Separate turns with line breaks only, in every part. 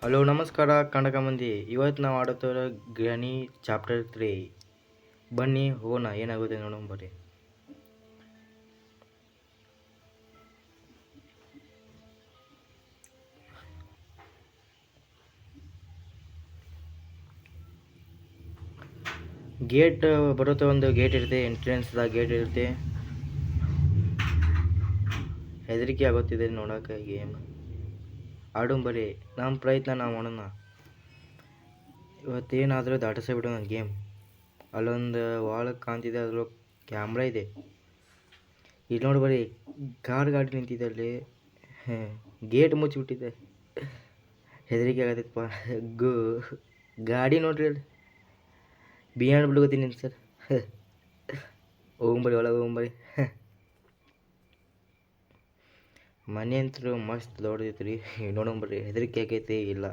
Hello ನಮಸ್ಕಾರ ಕನ್ನಡ ಮಂದಿ. ಇವತ್ತು ನಾವು ಆಡುತ್ತಿರೋ ಗಣಿ ಚಾಪ್ಟರ್ 3. ಬನ್ನಿ ಹೋಗೋಣ, ಏನಾಗುತ್ತೆ ನೋಡೋಣ ಬರ್ರಿ. ಗೇಟ್ ಬರುತ್ತೆ, ಒಂದು ಗೇಟ್ ಇರುತ್ತೆ, ಎಂಟ್ರೆನ್ಸ್ದಾಗ ಗೇಟ್ ಇರುತ್ತೆ. ಹೆದರಿಕೆ ಆಗುತ್ತಿದೆ ನೋಡೋಕೆ. ಗೇಮ್ ಆಡೋಣ ಬರ್ರಿ, ನಮ್ಮ ಪ್ರಯತ್ನ ನಾವು ಮಾಡೋಣ. ಇವತ್ತೇನಾದರೂ ದಾಟಿಸಬಿಡೋಣ ಗೇಮ್. ಅಲ್ಲೊಂದು ವಾಲ್ ಕಾಣ್ತಿದೆ, ಅದ್ರ ಕ್ಯಾಮ್ರಾ ಇದೆ. ಇಲ್ಲಿ ನೋಡಿ ಬರ್ರಿ, ಗಾಡಿ ನಿಂತಿದೆ ಅಲ್ಲಿ. ಗೇಟ್ ಮುಚ್ಚಿಬಿಟ್ಟಿದೆ, ಹೆದರಿಕೆ ಆಗತ್ತಪ್ಪ. ಗಾಡಿ ನೋಡ್ರಿ ಅಲ್ಲಿ ಬಿಯಾಂಡ್ ಬಿಡ್ಕೋತೀನಿ ನಿಂತು ಸರ್. ಹೋಗ್ಬರಿ, ಒಳಗೆ ಹೋಗ್ಬರಿ. ಮನೆ ಅಂತೂ ಮಸ್ತ್ ದೊಡ್ಡದೈತ್ರಿ. ನೋಡಂಬರ್ರಿ, ಹೆದರಿಕೆ ಆಕೈತಿ ಇಲ್ಲ.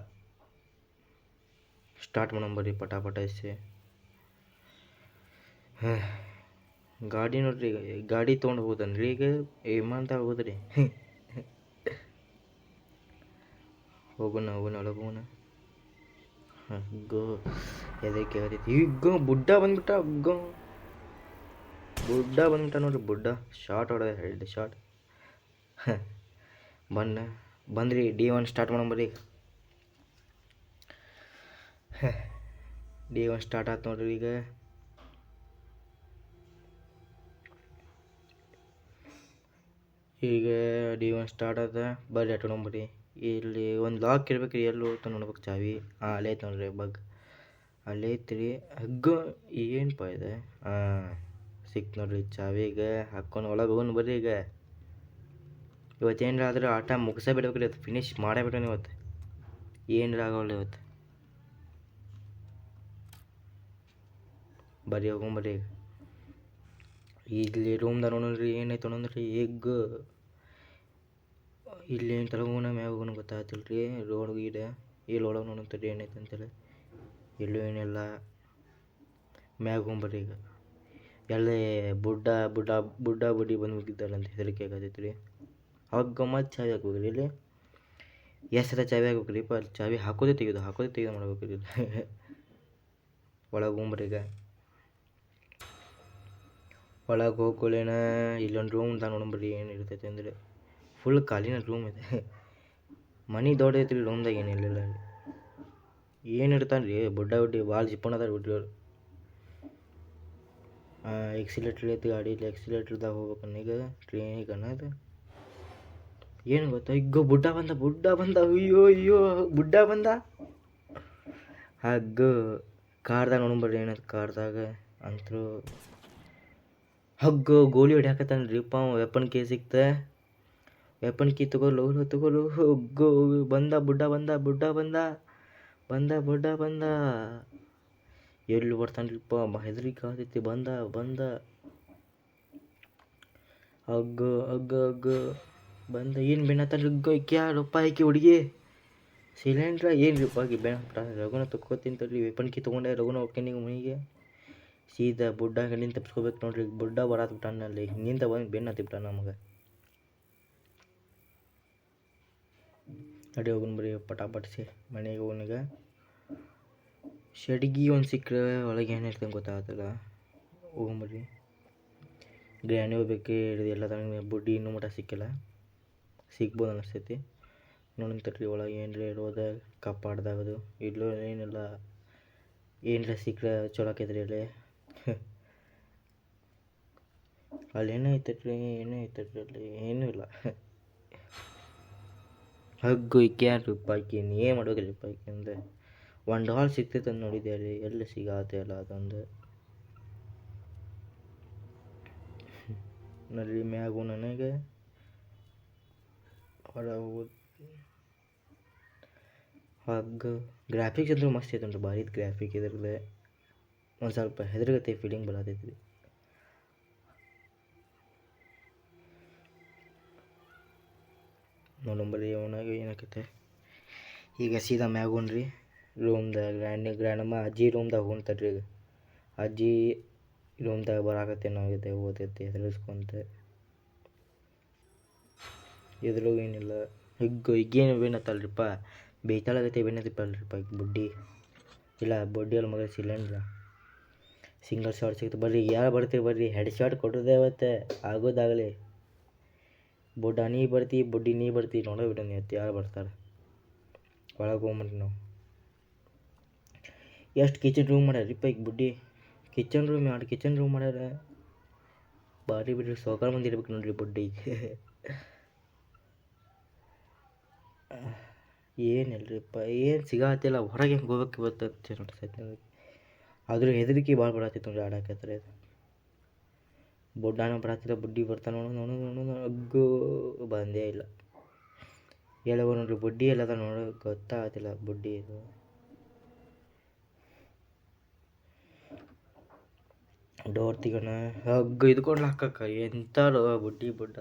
ಸ್ಟಾರ್ಟ್ ಮಾಡೋಂಬರ್ರಿ ಪಟಾಪಟ ಇಷ್ಟೇ. ಗಾಡಿ ನೋಡ್ರಿ, ಗಾಡಿ ತೊಗೊಂಡು ಹೋಗೋದನ್ರಿ ಈಗ ವಿಮಾನದಾಗ ಹೋಗೋದ್ರಿ. ಹೋಗೋಣ ಒಳಗೆ ಹೋಗೋಣ. ಹೆದರಿಕೆ ಆಗತೈತಿ. ಈಗ ಬುಡ್ಡ ಬಂದ್ಬಿಟ್ಟ, ಬುಡ್ಡ ನೋಡ್ರಿ. ಬುಡ್ಡ ಶಾರ್ಟ್ ಹೊಡೆದ, ಹೆಡ್ ಶಾರ್ಟ್. ಬಂದ್ರಿ D1 ಸ್ಟಾರ್ಟ್ ಮಾಡೋಂಬರ್ರಿ. D1 ಸ್ಟಾರ್ಟ್ ಆಯ್ತು ನೋಡ್ರಿ. ಈಗ D1 ಸ್ಟಾರ್ಟ್ ಆದ. ಬರ್ರಿ ಆಟೋಣಂಬರ್ರಿ. ಇಲ್ಲಿ ಒಂದು ಲಾಕ್ ಇರ್ಬೇಕ್ರಿ, ಎಲ್ಲಿ ಹೋಗ್ತಾ ನೋಡ್ಬೇಕು ಚಾವಿ. ಅಲ್ಲೇ ಐತೆ ನೋಡ್ರಿ ಬಗ್, ಅಲ್ಲೇ ಐತ್ರಿ. ಏನಪ್ಪ ಇದೆ? ಸಿಕ್ತು ನೋಡ್ರಿ ಚಾವಿ. ಈಗ ಹಾಕ್ಕೊಂಡು ಒಳಗೆ ಹೋಗೋಣ ಬರ್ರಿ. ಈಗ ಇವತ್ತೇನಾರ ಆದ್ರೆ ಆಟ ಮುಗಿಸಬಿಡ್ಬೇಕ್ರಿ, ಇವತ್ತು ಫಿನಿಶ್ ಮಾಡಬಿಡೋಣ. ಇವತ್ತು ಏನಾರ ಆಗೋಲ್ಲ ಇವತ್ತು. ಬರ್ರಿ ಹೋಗೊಂಬರ್ರಿ. ಇಲ್ಲಿ ರೂಮ್ದಾಗ ನೋಡ್ರಿ ಏನೈತೆ ನೋಡ್ರಿ. ಈಗ ಇಲ್ಲಿ ಏನು ತಲಗೋಣ ಮ್ಯಾಗ ಹೋಗೋಣ ಗೊತ್ತಾಗ್ತಿಲ್ರಿ. ರೋಡ್ ಗೀಡ ಇಲ್ಲಿ ಒಳಗೆ ನೋಡಂತರಿ ಏನೈತೆ ಅಂತೇಳಿ. ಎಲ್ಲೂ ಏನಿಲ್ಲ. ಮ್ಯಾಗ ಹೋಗ್ಬರ್ರಿ. ಈಗ ಎಲ್ಲೇ ಬುಡ್ಡಿ ಬಂದು ಹೋಗಿದ್ದಾರಲ್ಲ ಅಂತ ಹೆದರಿಕೆ ಆಗತೈತ್ರಿ. ಅವಾಗ ಗಮ್ಮತ್ತು ಚಾವಿ ಹಾಕ್ಬೇಕ್ರಿ. ಇಲ್ಲಿ ಹೆಸ್ರ ಚಾವಿ ಹಾಕ್ಬೇಕ್ರಿ. ಅಲ್ಲಿ ಚಾವಿ ಹಾಕೋದೇ ತೆಗೆದು ಮಾಡ್ಬೇಕ್ರಿ. ಇಲ್ಲಿ ಒಳಗೆ ಹೋಗ್ಬರ್ರಿ. ಈಗ ಒಳಗೆ ಹೋಗ್ಕೊಳ್ಳೇನ ಇಲ್ಲೊಂದು ರೂಮ್ದಾಗ ನೋಡಂಬರ್ರಿ ಏನು ಇರ್ತೈತೆ ಅಂದರೆ. ಫುಲ್ ಖಾಲಿನ ರೂಮ್ ಇದೆ. ಮನೆ ದೊಡ್ಡದೈತ್ರಿ, ರೂಮ್ದಾಗ ಏನಿಲ್ಲ. ಏನು ಇರ್ತಾನೆ ರೀ ಬುಡ್ಡಿ ಭಾಳ ಜಿಪ್ಪಣದಾರ ಬಿಡ್ರಿ ಅವ್ರು. ಎಕ್ಸಿಲೇಟ್ರ್ ಐತಿ ಗಾಡೀಲಿ, ಎಕ್ಸಿಲೇಟ್ರ್ದಾಗ ಹೋಗ್ಬೇಕನ್ನ. ಈಗ ಟ್ರೈನಿಗೆ ಅನ್ನೋದು ಏನು ಗೊತ್ತಾ? ಈಗ ಬುಡ್ಡ ಬಂದ. ಅಯ್ಯೋ ಬುಡ್ಡ ಬಂದ. ಕಾರ್ದಾಗ ನೋಡಂಬರ್ರಿ ಏನದು. ಕಾರ್ದಾಗ ಅಂತೂ ಗೋಲಿ ಹೊಡ್ಯಾಕತ್ತಾನ್ರಿ ಅಪ್ಪ. ವೆಪನ್ ಕೀ ಸಿಕ್ತ. ವೆಪನ್ ಕೀ ತಗೋಲು. ಬುಡ್ಡ ಬಂದ. ಎಲ್ಲಿ ಬರ್ತಾನ್ರಿಪ್ಪ? ಹೆದರಿಕೆ ಆಗ್ತೈತಿ. ಬಂದ ಬಂದ. ಏನು ಬೆನ್ನತ್ತಾನ್ರಿ? ಕ್ಯಾರಪ್ಪ ಆಕಿ ಹುಡುಗಿ ಸಿಲಿಂಡ್ರ ಏನ್ರಿಪ್ಪ ಆಕಿ ಬೆನ್ನ. ರಘುನ ತಕ್ಕೋತೀನಿ ತಡ್ರಿ. ವೆಪನ್ ಕೀ ತೊಗೊಂಡೆ ರಘುನ ಹೋಗ್ತೀನಿ ಮನೆಗೆ. ಸೀದಾ ಬುಡ್ಡ ಕಲ್ಲಿಂದ ತಪ್ಸ್ಕೋಬೇಕು ನೋಡ್ರಿ. ಬುಡ್ಡ ಬರಾತ್ಬಿಟ್ಟಾನಲ್ಲಿ ಹಿಂದಿಂದ ಬಂದು ಬೆನ್ನ ಹತ್ತಿಬಿಟ್ಟ ನಮಗೆ. ಅಡಿ ಹೋಗೋಣ ಬರೀ ಪಟಾಪಟ್ಸಿ ಮನೆಗೆ ಹೋಗೋಣ. ಶಡ್ಗಿ ಒಂದು ಸಿಕ್ಕರೆ ಒಳಗೆ ಏನು ಇರ್ತಂಗೆ ಗೊತ್ತಾಗತ್ತಲ್ಲ. ಹೋಗೊಂಬರ್ರಿ. ಗ್ರ್ಯಾನಿ ಹೋಗ್ಬೇಕು ಎಲ್ಲ ತನಕ. ಬುಡ್ಡಿ ಇನ್ನೂ ಮಟ್ಟ ಸಿಕ್ಕಿಲ್ಲ, ಸಿಗ್ಬೋದು ಅನಿಸ್ತೈತಿ. ನೋಡೋಣ ತಡ್ರಿ ಒಳಗೆ ಏನ್ರಿ ಇರೋದ ಕಾಪಾಡ್ದಾಗದು. ಇಲ್ಲೂ ಏನಿಲ್ಲ. ಏನರ ಸಿಕ್ಕರೆ ಚಲೋ ಆಕೈತ್ರಿ. ಅಲ್ಲಿ ಏನೋ ಐತೈತ್ರಿ ಅಲ್ಲಿ ಏನೂ ಇಲ್ಲ. ಇಕ್ಯಾನ್ರಿಪ್ಪ ಆಕಿ ಏನು ಮಾಡೋದಿಲ್ಲಪ್ಪ ಆಕಿಂದ. $1 ಸಿಗ್ತೈತೆ ಅಂತ ನೋಡಿದ್ದೆ ಅಲ್ಲಿ, ಎಲ್ಲಿ ಸಿಗತ್ತೆ ಅಲ್ಲ ಅದೊಂದು. ನೋಡ್ರಿ ಮ್ಯಾಗು ನನಗೆ ಹೊರಗೆ ಗ್ರಾಫಿಕ್ಸ್ ಅಂದ್ರೆ ಮಸ್ತ್ ಐತನ್ರಿ, ಭಾರಿ ಗ್ರಾಫಿಕ್. ಇದ್ರದ್ದು ಒಂದು ಸ್ವಲ್ಪ ಹೆದರ್ಗತ್ತೆ ಫೀಲಿಂಗ್ ಬರತೈತಿ. ನೋಡಂಬರಿ ಅವನಾಗ ಏನಾಕೈತೆ. ಈಗ ಸೀದಾ ಮ್ಯಾಗೋಣ್ರಿ ರೂಮ್ದಾಗ. ಗ್ರ್ಯಾಂಡಮ್ಮ ಅಜ್ಜಿ ರೂಮ್ದಾಗ ಹೋಗ್ತಡ್ರಿ. ಈಗ ಅಜ್ಜಿ ರೂಮ್ದಾಗ ಬರಾಕತ್ತೇನೋ ಆಗಿದೆ, ಓದೈತಿ ಹೆದರ್ಸ್ಕೊಂತ. ಇದ್ರಾಗ ಏನಿಲ್ಲ. ಈಗೇನು ಏನತ್ತಲ್ರಿಪ್ಪ, ಬೇಯ್ತಾಳಾಗತ್ತೆ ಬೆಣ್ಣೆ ತಿಪ್ಪಲ್ರಿಪ್ಪ ಬುಡ್ಡಿ ಇಲ್ಲ ಬುಡ್ಡಿ ಅಲ್ಲಿ ಮಗ ಸಿಲಿಂಡ್ರ ಸಿಂಗಲ್ ಶಾಟ್ ಸಿಗುತ್ತೆ ಬರ್ರಿ ಯಾರು ಬರ್ತೀರಿ ಬರ್ರಿ ಹೆಡ್ ಶಾಟ್ ಕೊಟ್ಟೋದೇ ಇವತ್ತು ಆಗೋದಾಗಲಿ ಬುಡ್ಡ ನೀ ಬರ್ತಿ ಬುಡ್ಡಿ ನೀ ಬರ್ತಿ ನೋಡೋ ಬಿಡ ಇವತ್ತು ಯಾರು ಬರ್ತಾರೆ ಒಳಗೆ ಹೋಗ್ಬಿಟ್ರಿ ನಾವು ಎಷ್ಟು ಕಿಚನ್ ರೂಮ್ ಮಾಡ್ಯಾರಿಪ್ಪ ಈಗ ಬುಡ್ಡಿ ಕಿಚನ್ ರೂಮ್ ಮಾಡ್ಯಾರ ಭಾರಿ ಬಿಡ್ರಿ ಸೌಕಾರ ಮಂದಿ ಇರ್ಬೇಕು ನೋಡ್ರಿ ಬುಡ್ಡಿ ಏನಿಲ್ರಿಪ್ಪ ಏನು ಸಿಗತ್ತಿಲ್ಲ ಹೊರಗೆ ಹೆಂಗೆ ಹೋಗ್ಬೇಕು ಇವತ್ತು ನೋಡ್ರಿ ಸತ್ಯ ಆದರೂ ಹೆದರಿಕೆ ಭಾಳ ಬರತ್ತಿತ್ತು ನೋಡ್ರಿ ಆಡಾಕತ್ತಾರೆ ಬುಡ್ಡಾನ ಬರತ್ತಿಲ್ಲ ಬುಡ್ಡಿ ಬರ್ತಾನೆ ನೋಡು ಅಗ್ಗು ಬಂದೇ ಇಲ್ಲ ಹೇಳವ ನೋಡ್ರಿ ಬುಡ್ಡಿ ಎಲ್ಲದ ನೋಡೋ ಗೊತ್ತಾಗತ್ತಿಲ್ಲ ಬುಡ್ಡಿ ಇದು ಡೋರ್ ತೆಗೋಣ ಹಗ್ಗ ಇದ್ಕೊಂಡು ಹಾಕಕ್ಕ ಎಂಥಾರು ಬುಡ್ಡ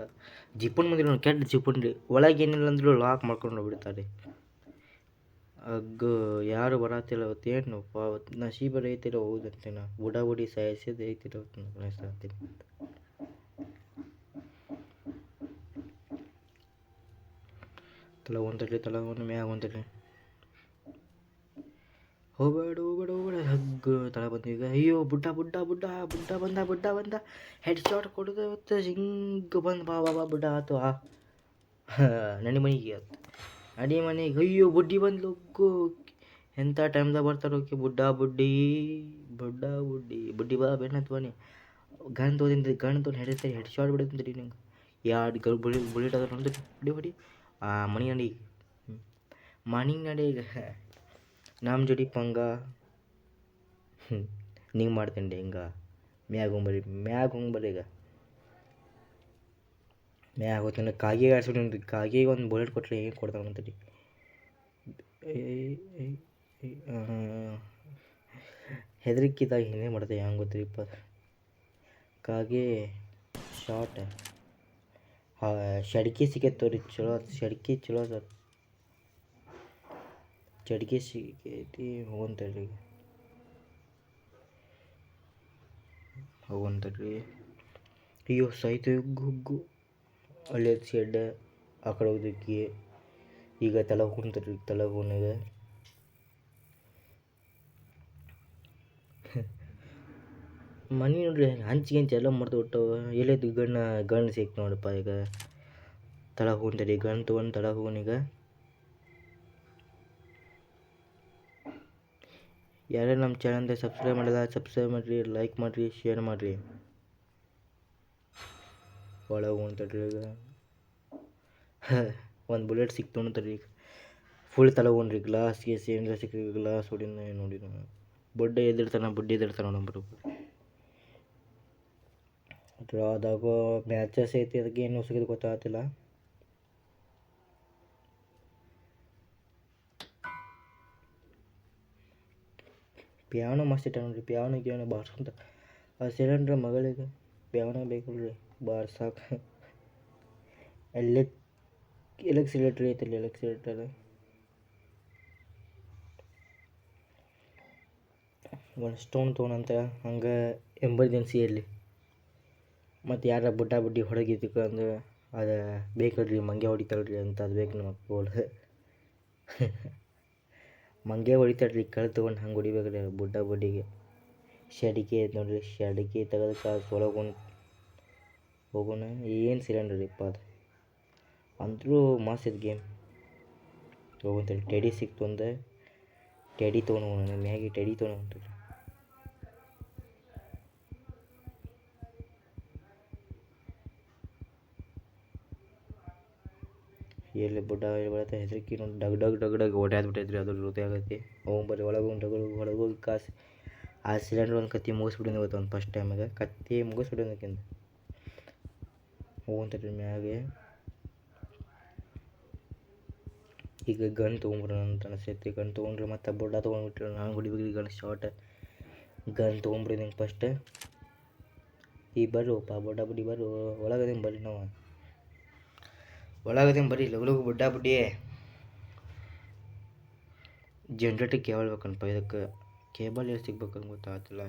ಜಿಪ್ಪನ್ ಮಂದಿ ನೋಡಿ ಕೆಟ್ಟ ಜಿಪ್ಪನ್ ರೀ ಒಳಗೆ ಏನಿಲ್ಲ ಅಂದ್ರೂ ಲಾಕ್ ಮಾಡ್ಕೊಂಡು ಹೋಗ್ಬಿಡ್ತಾರೆ ಹಗ್ಗ ಯಾರು ಬರತ್ತಿಲ್ಲ ಅವತ್ತೇನು ಅವತ್ತು ನಶೀಬರ ಐತಿಲ್ಲ ಹೌದಂತೇನ ಬುಡಿ ಸಾಯಿಸಿದ ಐತಿಲ್ಲ ಅವತ್ತು ತಲೆ ಒಂತಡ್ರಿ ತಲೆ ಒಂದು ಮ್ಯಾಗ ಒಂತಡ್ರಿ ಹೋಗ್ಬೇಡ ಹಗ್ಗ ತಳ ಬಂದು ಈಗ ಅಯ್ಯೋ ಬುಡ್ಡ ಬಂದ ಹೆಡ್ ಶಾಟ್ ಕೊಡೋದು ಇವತ್ತು ಹಿಂಗೆ ಬಂದು ಬಾ ಬುಡ್ಡ ಆತು ನಡಿ ಮನೆಗೆ ಆಯ್ತು ನಡಿ ಮನೆಗೆ ಅಯ್ಯೋ ಬುಡ್ಡಿ ಬಂದು ಲೊಗ್ಗು ಎಂಥ ಟೈಮ್ದಾಗ ಬರ್ತಾರೆ ಓಕೆ ಬುಡ್ಡಿ ಬಾ ಬೆಣ್ಣತ್ ಬನ್ನಿ ಗನ್ ತೊಗೊಂಡ್ರಿ ಗನ್ ತೊಗೊಂಡು ಹೆಡಿಸ್ತಾರೆ ಹೆಡ್ ಶಾಟ್ ಬಿಡುತ್ತಂದ್ರಿ ನಿಂಗೆ ಎರಡು ಬುಲೆಟ್ ಅದ ನೋಡಿದ್ರಿ ಹೊಡಿ ಮಣಿ ನಡಿ ಈಗ ನಮ್ಮ ಜೋಡಿ ಪಂಗ ನಿಂಗೆ ಮಾಡ್ತೀನಿ ರೀ ಹಿಂಗೆ ಮ್ಯಾಗ ಹೋಗ್ಬರ್ರಿ ಈಗ ಮ್ಯಾಗ ಹೋಗ್ತಾನೆ ಕಾಗಿಗೆ ಆಡ್ಸ್ಬಿಟ್ಟು ಕಾಗಿಗೆ ಒಂದು ಬುಲೆಟ್ ಕೊಟ್ಟರೆ ಏನು ಕೊಡ್ತಾನೆ ಅಂತಡಿ ಹೆದರಿಕಿದಾಗ ಏನೇ ಮಾಡ್ತೇವೆ ಹೆಂಗೆ ಗೊತ್ತಿರಿಪ್ಪ ಕಾಗೆ ಶಾರ್ಟ್ ಶಡ್ಕಿ ಸಿಗತ್ತವ್ರಿ ಚಲೋ ಸರ್ ಚಡ್ಗೆ ಸಿಗೈತಿ ಹೋಗಂತಡ್ರಿ ಅಯ್ಯೋ ಸಾಯ್ತು ಹುಗ್ಗು ಒಳ್ಳೆ ಶೆಡ್ ಆ ಕಡೆ ಹೋಗೋದಕ್ಕೆ ಈಗ ತಲೆ ಹೋಗ್ತಡ್ರಿ ತಲೆ ಹೋನಾಗ ಮನೆ ನೋಡ್ರಿ ಹಂಚಿಗೆ ಎಲ್ಲ ಮಾಡ್ತಾ ಬಿಟ್ಟವ ಎಲ್ಲೈತಿ ಗಣ್ಣು ಸಿಕ್ತು ನೋಡಪ್ಪ ಈಗ ತಳ ಹೋಗ್ತರಿ ಗಣ್ಣು ತೊಗೊಂಡು ತಳ ಹೋಗೋನೀಗ ಯಾರ್ಯಾರು ನಮ್ಮ ಚಾನಲ್ದಾಗ ಸಬ್ಸ್ಕ್ರೈಬ್ ಮಾಡಿಲ್ಲ ಸಬ್ಸ್ಕ್ರೈಬ್ ಮಾಡಿರಿ ಲೈಕ್ ಮಾಡಿರಿ ಶೇರ್ ಮಾಡಿರಿ ಒಳಗೆ ಹೊಂತಡ್ರಿ ಈಗ ಒಂದು ಬುಲೆಟ್ ಸಿಕ್ತು ಅಂತರಿ ಈಗ ಫುಲ್ ತಲಗೊಂಡ್ರಿ ಗ್ಲಾಸ್ ಏನಾರ ಸಿಕ್ಕಿ ಗ್ಲಾಸ್ ಹೊಡಿನ ನೋಡಿ ಬುಡ್ಡ ಎದಿರ್ತಾನೆ ನೋಡ್ರಿ ಡ್ರಾದಾಗ ಮ್ಯಾಚಸ್ ಐತಿ ಅದಕ್ಕೆ ಏನು ಸಿಗೋದು ಗೊತ್ತಾಗ್ತಿಲ್ಲ ಪ್ಯಾವನ ಮಸ್ತ್ ಇಟ್ಟ ನೋಡ್ರಿ ಪ್ಯಾವನ ಬಾರ್ಸ್ಕೊಂತ ಆ ಸಿಲಿಂಡ್ರ್ ಮಗಳಿಗೆ ಪ್ಯಾವನ ಬೇಕಲ್ರಿ ಬಾರ್ಸಾಕ ಎಲೆಕ್ಸಿಲೇಟ್ರ್ ಐತಿಲ್ಲ ಎಲೆಕ್ಸಿಲೇಟರ್ ಒಂದು ಸ್ಟೋನ್ ತೊಗೊಂಡಂತ ಹಂಗೆ ಎಮರ್ಜೆನ್ಸಿಯಲ್ಲಿ ಮತ್ತು ಯಾರ ಬುಡ್ಡಿ ಹೊರಗಿದ್ದಕ್ಕೆ ಅಂದ್ರೆ ಅದು ಬೇಕಲ್ರಿ ಮಂಗೆ ಹೊಡಿತಾಳ್ರಿ ಅಂತ ಅದು ಬೇಕು ನಮ್ಮ ಗೋಲ್ ಮಂಗೆ ಹೊಡಿತಾಳ್ರಿ ಕಳೆ ತೊಗೊಂಡು ಹಂಗೆ ಹೊಡಿಬೇಕ್ರಿ ಬುಡ್ಡಿಗೆ ಶಡಿಕೆ ಐತೆ ನೋಡ್ರಿ ಶಡಿಕೆ ತೆಗೆದಕ್ಕೆ ಸೊಳಗೆ ಹೋಗೋಣ ಏನು ಸಿಲಿಂಡರ್ ರೀಪ್ಪ ಅದು ಅಂದರೂ ಮಸ್ತ್ ಇದು ಗೇಮ್ ಹೋಗಂತೇಳಿ ಟೆಡಿ ಸಿಕ್ತು ಒಂದು ಟೆಡಿ ತೊಗೊಂಡು ಹೋಗೋಣ ಮ್ಯಾಗಿ ಟೆಡಿ ತೊಗೊಂಡು ಹೊಂಟ್ರಿ ಎಲ್ಲಿ ಬುಡ್ಡ ಬೆಳತ್ತೆ ಹೆದರಿಕೆ ನೋಡಿ ಡಗ್ ಓಡಾಡ್ಬಿಟ್ಟೈತ್ರಿ ಅದ್ರ ಜೊತೆ ಆಗೈತಿ ಹೋಗ್ಬರ್ರಿ ಒಳಗೆ ಹೋಗಿ ಕಾಸು ಆ ಸಿಲಿಂಡ್ರ್ ಒಂದು ಕತ್ತಿ ಮುಗಿಸ್ಬಿಟ್ಟಿನ ಇವತ್ತು ಒಂದು ಫಸ್ಟ್ ಟೈಮಾಗ ಕತ್ತಿ ಮುಗಿಸ್ಬಿಟ್ಟಿನಕ್ಕಿಂತ ಹೋಗಂತರಿ ಮ್ಯಾಗೆ ಈಗ ಗನ್ ತೊಗೊಂಡ್ಬಿಡೋಣ ಅಂತ ಅನಿಸ್ತೈತಿ ಗನ್ ತೊಗೊಂಡ್ರೆ ಮತ್ತೆ ಬುಡ್ಡ ತೊಗೊಂಡ್ಬಿಟ್ರೆ ನಾನು ಹೊಡಿಬೇಕು ಗನ್ ಶಾರ್ಟ್ ಗನ್ ತೊಗೊಂಡ್ಬಿಡಿದೀನಿ ಫಸ್ಟ್ ಈಗ ಬರ್ರಪ್ಪ ಬುಡ್ಡಿ ಬರ್ರು ಒಳಗದೇನು ಬರ್ರಿ ನಾವು ಒಳಗದೇನು ಬರ್ರಿ ಲಗು ಬುಡ್ಡಿ ಜನ್ರೇಟಿಗೆ ಕೇಬಲ್ ಬೇಕನಪ್ಪ ಇದಕ್ಕೆ ಕೇಬಲ್ ಎಲ್ಲಿ ಸಿಗ್ಬೇಕಂತ ಗೊತ್ತಾಗ್ತಿಲ್ಲ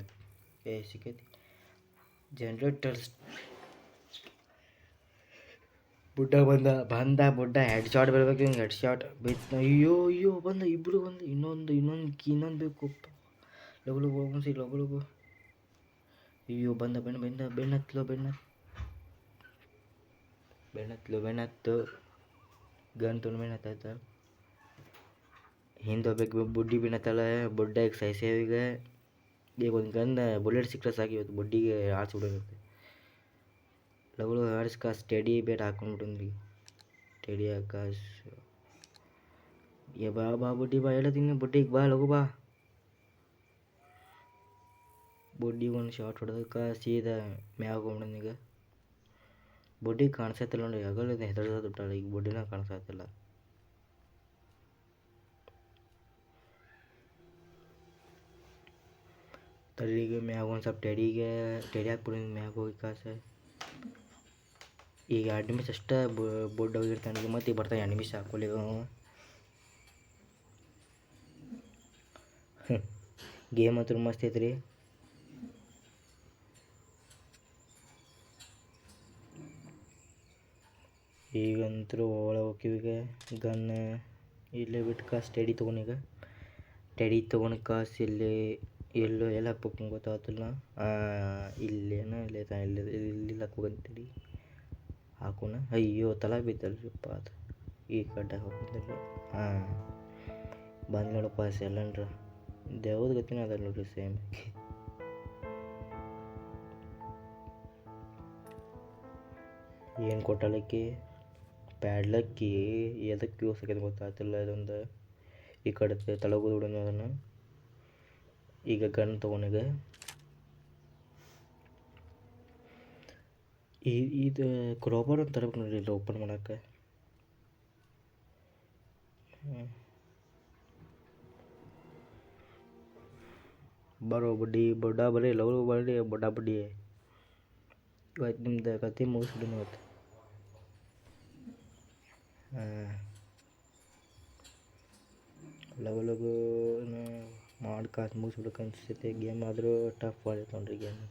ಸಿಕ್ಕೈತಿ ಜನ್ರೇಟರ್ ಬುಡ್ಡ ಬಂದ ಬುಡ್ಡ ಹೆಡ್ ಶಾಟ್ ಬರಬೇಕು ಹಿಂಗೆ ಹೆಡ್ ಶಾಟ್ ಬೈತ್ ಅಯ್ಯೋ ಬಂದ ಇಬ್ಬರು ಬಂದು ಇನ್ನೊಂದು ಬೇಕು ಲಗು ಲಗು ಹೋಗ್ಸಿ ಲಗು ಲಗು ಅಯ್ಯೋ ಬಂದ ಬೆಣ್ಣತ್ತು ಗನ್ ತೊಗೊಂಡು ಬೆಣ್ಣತ್ತಾಯ್ತ ಹಿಂದೆ ಹೋಗ್ಬೇಕು ಬುಡ್ಡಿ ಬೆಣ್ಣತ್ತಲ್ಲ ಬುಡ್ಡ ಈಗ ಸೈಸೇವಿಗೆ ಈಗ ಒಂದು ಗನ್ ಬುಲೆಟ್ ಸಿಕ್ಕರೆ ಸಾಕು ಇವತ್ತು ಬುಡ್ಡಿಗೆ ಆಡ್ಸ್ಬಿಡೋಗುತ್ತೆ ಲಗು ಆಡಿಸ್ಕಾಸ್ ಸ್ಟಡಿ ಬೇಟ್ ಹಾಕೊಂಡ್ಬಿಟ್ಟು ಸ್ಟಡಿ ಆಕಾಶ್ ಏ ಬಾ ಬುಡ್ಡಿ ಬಾ ಹೇಳತ್ತೀನಿ ಬುಡ್ಡಿಗೆ ಬಾ ಲಗು ಬಾ ಬುಡ್ಡಿಗೆ ಒಂದು ಶಾರ್ಟ್ ಹೊಡೆದಕ್ಕೆ ಸೀದಾ ಮ್ಯಾಗ ಹೋಗ್ಬಿಡೋಣ ಬುಡ್ಡಿಗೆ ಕಾಣಿಸತ್ತಿಲ್ಲ ನೋಡಿ ಆಗಲ್ಲ ಹೆದರ್ದ ಬಿಟ್ಟಾಳ ಈಗ ಬುಡ್ಡಿನ ಕಾಣಿಸತ್ತಿಲ್ಲ ತಲೆಗೆ ಮ್ಯಾಗ ಒಂದು ಸ್ವಲ್ಪ ಟೆಡಿ ಹಾಕ್ಬಿಡಿ ಮ್ಯಾಗ ಹೋಗಿ ಕಾಸು ಈಗ 2 ನಿಮಿಷ ಅಷ್ಟೇ ಬುಡ್ಡ ಹೋಗಿರ್ತಾನೆ ಮತ್ತೆ ಈಗ ಬರ್ತಾನೆ 2 ನಿಮಿಷ ಹಾಕೊಳ್ಳಿ ಗೇಮ್ ಹತ್ರ ಮಸ್ತ್ ಐತ್ರಿ ಈಗಂತೂ ಒಳಗೆ ಹೋಗ್ತೀವೀಗ ಗನ್ ಇಲ್ಲೇ ಬಿಟ್ಟು ಕಾಸು ಟೆಡಿ ತೊಗೊಂಡೀಗ ಟೆಡಿ ತೊಗೊಂಡು ಕಾಸು ಇಲ್ಲಿ ಎಲ್ಲೋ ಎಲ್ಲ ಹಾಕ್ಬೇಕು ಗೊತ್ತಾಗ್ತಿಲ್ಲ ಇಲ್ಲೇನೋ ಇಲ್ಲಿ ಹಾಕ್ಬೇಕಂತೇಳಿ ಹಾಕೋಣ ಅಯ್ಯೋ ತಲೆ ಬಿದ್ದಲ್ರಿಪ್ಪ ಅದು ಈ ಕಡ್ಡೆ ಹಾಕಿದ್ರಿ ಬಂದು ನೋಡಪ್ಪ ಸೆಲೆಂಡ್ರ ದೇವ್ದ ಗತಿನ ಅದ ನೋಡ್ರಿ ಸೇಮ್ ಏನು ಕೊಟ್ಟಲಕ್ಕಿ ಪ್ಯಾಡ್ಲಕ್ಕಿ ಎದಕ್ಕೆ ಯೂಸ್ ಆಗಿದೆ ಗೊತ್ತಾಗ್ತಿಲ್ಲ ಇದೊಂದು ಈ ಕಡೆ ತಳಗೋದು ಬಿಡೋಣ ಅದನ್ನು ಈಗ ಗನ್ ತೊಗೊಂಡಿಗೆ ಇದು ಕ್ರೋಬರ್ ಅಂತ ತರಬೇಕು ನೋಡ್ರಿ ಇಲ್ಲಿ ಓಪನ್ ಮಾಡೋಕ್ಕೆ ಬರೋ ಬುಡ್ಡ ಬರ್ರಿ ಲವ್ ಬರ್ರಿ ಬುಡ್ಡಿ ಇವತ್ತು ನಿಮ್ದು ಕತೆ ಮುಗಿಸ್ಬಿಡಿ ಇವತ್ತು ಲಗು ಮಾಡಿ ಕಾಸು ಮುಗಿಸ್ಬಿಡಕ್ಕೆ ಅನಿಸ್ತೈತೆ ಗೇಮ್ ಆದರೂ ಟಫ್ ಆಗೈತೆ ನೋಡ್ರಿ ಗೇಮ್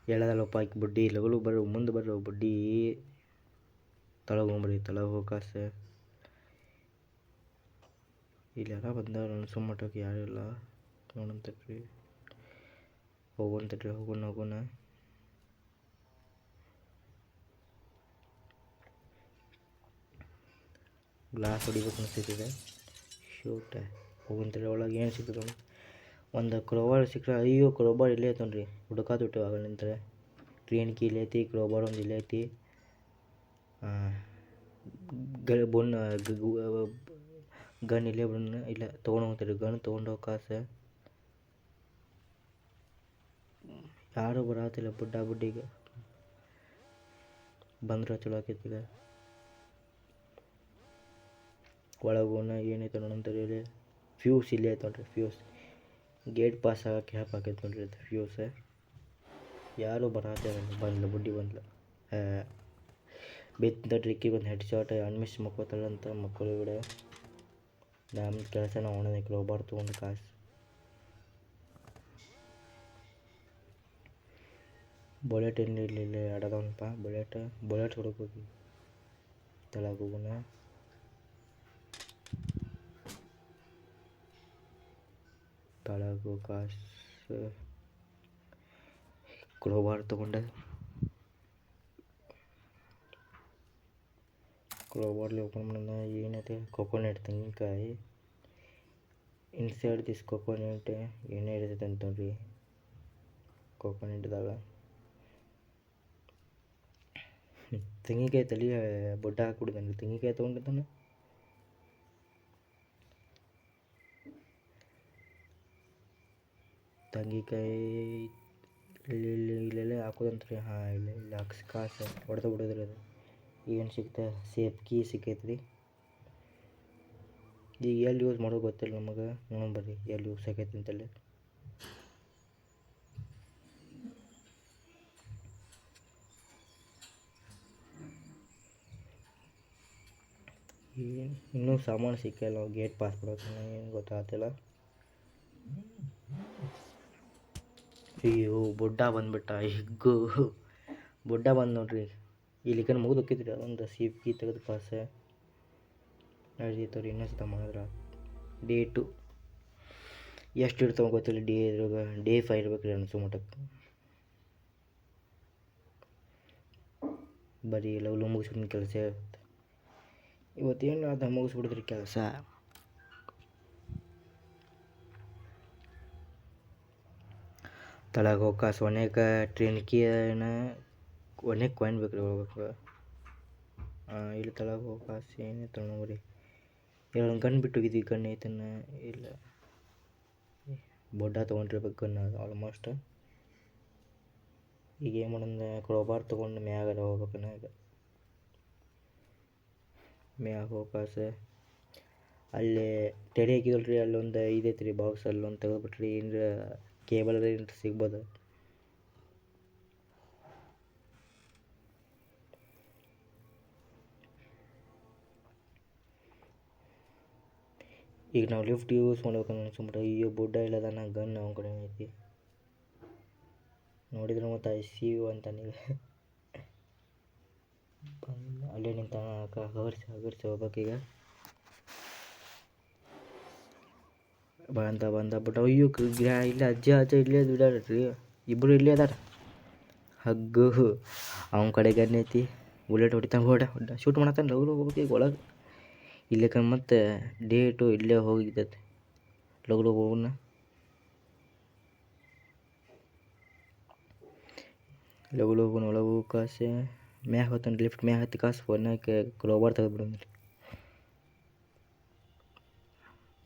ಹೇಳೋದಲ್ಲಪ್ಪ ಆಕಿ ಬುಡ್ಡಿ ಲಗು ಮುಂದೆ ಬರ್ರಿ ಬುಡ್ಡಿ ತಳಗೆ ಹೋಗಿ ಕಾಸು ಇಲ್ಲಿ ಯಾರ ಬಂದವ್ರು ಅನ್ಸೋ ಮಟ್ಟಕ್ಕೆ ಯಾರಿಲ್ಲ ನೋಡಂತಕ್ರಿ ಹೋಗೋಣ ಗ್ಲಾಸ್ ಹೊಡಿಬೇಕು ಅನಿಸ್ತೈತಿದೆ ಶೂಟ ಹೋಗಂತೇಳಿ ಒಳಗೆ ಏನು ಸಿಗ್ತದೆ ಒಂದು ಕ್ರೋಬಾರ್ ಸಿಕ್ಕರೆ ಅಯ್ಯೋ ಕ್ರೋಬಾರ್ ಇಲ್ಲೇ ಐತೆ ನೋಡ್ರಿ ಹುಡುಕಾತು ಆಗ ನಿಂತಾರೆ ಟ್ರೈನ್ ಕೀ ಇಲ್ಲಿ ಐತಿ ಕ್ರೋಬಾರ್ ಒಂದು ಇಲ್ಲೇ ಐತಿ ಗನ್ ಇಲ್ಲೇ ಬಿಡೋಣ ಇಲ್ಲ ತೊಗೊಂಡು ಹೋಗ್ತಾರೆ ಗನ್ ತೊಗೊಂಡು ಹೋಗಿ ಕಾಸು ಯಾರೂ ಬರತ್ತಿಲ್ಲ ಬುಡ್ಡಿಗೆ ಬಂದ್ರೆ ಚಲೋ ಆಕೈತಿ ಈಗ ಒಳಗೋಣ ಏನೈತೆ ನೋಡಂತಾರೆ ಇಲ್ಲಿ ಫ್ಯೂಸ್ ಇಲ್ಲೇ ಐತೆ ನೋಡ್ರಿ ಫ್ಯೂಸ್ ಗೇಟ್ ಪಾಸ್ ಆಗಕ್ಕೆ ಹ್ಯಾಪ್ ಆಕೈತೆ ನೋಡ್ರಿ ಅದು ಫ್ಯೂಸ್ ಯಾರೂ ಬರತ್ತಿಲ್ಲ ಬುಡ್ಡಿ ಬಂದ್ಲು ಬಿದ್ದ ಟ್ರಿಕ್ಕಿಗೆ ಒಂದು ಹೆಡ್ ಶಾಟ್ ಅನ್ಮಿಸ್ ಮಕ್ಕೋತಾಳಂತ ಮಕ್ಕಳು ಕೂಡ ನಮ್ಮ ಕೆಲಸ ನಾವು ಒಣದ ಕ್ರೋಬಾರ್ ತೊಗೊಂಡು ಕಾಸು ಬುಲೆಟ್ ಏನು ಇಲ್ಲಿ ಆಡೋದವನಪ್ಪ ಬುಲೆಟ್ ಹೊಡಕೋಗಿ ತಳಗೆ ಹೋಗೋಣ ತಳಗು ಕಾಸು ಕ್ರೋಬಾರ್ ತೊಗೊಂಡೆ ಕ್ರೋಬಾರ್ಲಿ ಓಪನ್ ಮಾಡೋಣ ಏನೈತೆ ಕೊಕೊನೆಟ್ ತೆಂಗಿನಕಾಯಿ ಇನ್ಸೈಡ್ ದಿಸ್ ಕೊಕೊನೆಟ್ ಏನೇ ಇರ್ತೈತೆ ಅಂತ ನೋಡ್ರಿ ಕೊಕೊನೆಟ್ದಾಗ ತೆಂಗಿನಕಾಯಿ ತಲೆ ಬುಡ್ಡ ಹಾಕ್ಬಿಡ್ತಾನೆ ತೆಂಗಿನಕಾಯಿ ತೊಗೊಂಡಿದ್ದಾನೆ ತೆಂಗಿನಕಾಯಿ ಇಲ್ಲೆಲ್ಲ ಹಾಕೋದಂತ್ರಿ ಇಲ್ಲಿ ಹಾಕ್ಸಿ ಕಾಸು ಹೊಡೆದು ಬಿಡೋದ್ರಿ ಅದು ಏನು ಸಿಗ್ತಾ ಸೇಫ್ ಕೀ ಸಿಕ್ಕೈತ್ರಿ ಈಗ ಎಲ್ಲಿ ಯೂಸ್ ಮಾಡೋದು ಗೊತ್ತಿಲ್ಲ ನಮಗೆ ನೋಡೋಣ ಬರ್ರಿ ಎಲ್ಲಿ ಯೂಸ್ ಆಗೈತೆ ಅಂತಲ್ಲಿ ಇನ್ನೂ ಸಾಮಾನು ಸಿಕ್ಕಿಲ್ಲ ಗೇಟ್ ಪಾಸ್ ಮಾಡೋಕೆ ಏನು ಗೊತ್ತಾಗ್ತಿಲ್ಲ ಅಯ್ಯೋ ಬೊಡ್ಡ ಬಂದ್ಬಿಟ್ಟ ಹಿಗ್ಗು ಬೊಡ್ಡ ಬಂದು ನೋಡ್ರಿ ಇಲ್ಲಿಕನ್ ಮುಗಿದು ಹೋಗಿದ್ರಿ ಒಂದು ಸಿಪ್ಪಿ ತೆಗೆದು ಪಾಸ ನಡೀತವ್ರಿ ಇನ್ನೊಂದು ಮಾಡಿದ್ರೆ ಡೇಟು ಎಷ್ಟು ಇರ್ತಾವ ಗೊತ್ತಿಲ್ಲ ಇದ್ರಾಗ ಡೇ 5 ಇರ್ಬೇಕ್ರಿ ಅನ್ಸೋ ಮಟ್ಟಕ್ಕೆ ಬರೀ ಲವ್ ಮುಗಿಸ್ಬಿಟ್ಟು ಕೆಲಸ ಇರುತ್ತೆ ಇವತ್ತೇನು ಅದು ಮುಗಿಸ್ಬಿಡಿದ್ರಿ ಕೆಲಸ ತಳಗ ಹೋಗಾಸ ಒನ್ಯಾಕ ಟ್ರೈನ್ಕಿನ ಒನ್ಯಾಕ ಕಾಯಿನ್ ಬೇಕ್ರಿ ಹೋಗ್ಬೇಕು ಇಲ್ಲಿ ತಳಗ ಹೋಗಾಸ ಏನಿತ್ತು ನೋಡ್ರಿ ಎರಡು ಗನ್ ಬಿಟ್ಟು ಹೋಗಿದ್ವಿ ಗನ್ ಐತನ ಇಲ್ಲ ಬೊಡ್ಡ ತೊಗೊಂಡಿರ್ಬೇಕು ಗನ್ ಆಲ್ಮೋಸ್ಟ್ ಈಗ ಏನು ಮಾಡೋಣ ಕ್ರೋಬಾರ್ ತೊಗೊಂಡು ಮ್ಯಾಗ ಹೋಗ್ಬೇಕನ್ನ ಈಗ ಮ್ಯಾಗ ಹೋಗಾಸ ಅಲ್ಲಿ ಟೆಡಿ ಹಾಕಿದಲ್ರಿ ಅಲ್ಲೊಂದು ಇದೈತೆ ರೀ ಬಾಕ್ಸ್ ಅಲ್ಲೊಂದು ತೆಗೆದುಬಿಟ್ರಿ ಏನರ ಕೇಬಲ್ ಏನ್ರ ಸಿಗ್ಬೋದು ಈಗ ನಾವು ಲಿಫ್ಟ್ ಯೂಸ್ ಮಾಡ್ಬೇಕಂತ ಅನ್ಸ್ಬಿಟ್ರೆ ಅಯ್ಯೋ ಬುಡ್ಡ ಇಲ್ಲದ ನಾ ಗನ್ ಅವನ ಕಡೆ ಐತಿ ನೋಡಿದ್ರೆ ಮತ್ತು ICU ಅಂತ ನೀವು ಅಲ್ಲೇ ನಿಂತ ಹಗರ್ಸಿ ಹೋಗ್ಬೇಕೀಗ ಬಂದ ಬಟ್ ಅಯ್ಯೋ ಇಲ್ಲ ಅಜ್ಜ ಇಲ್ಲೇ ಬಿಡಾಡ್ರಿ ಇಬ್ಬರು ಇಲ್ಲೇ ಅದಾರ ಹಗ್ಗು ಅವನ ಕಡೆ ಗನ್ ಐತಿ ಬುಲೆಟ್ ಹೊಡಿತಾನೆ ಹೊಡ ಶೂಟ್ ಮಾಡತ್ತಾನೆ ಲಗು ಹೋಗ್ಬೇಕು ಈಗ ಒಳಗೆ ಇಲ್ಲೇ ಮತ್ತೆ ಡೇಟು ಇಲ್ಲೇ ಹೋಗಿದ್ದೈತೆ ಲಗು ಹೋಗೋಣ ಲಗು ಒಳಗೆ ಕಾಸೆ ಮ್ಯಾಗ ಹೋತಾನೆ ಲಿಫ್ಟ್ ಮ್ಯಾಗ ಹತ್ತಿ ಕಾಸು ಫೋನ್ಯಾಕೆ ಕ್ರೋಬಾರ್ ತೆಗೆದ್ಬಿಡಂದ್ರಿ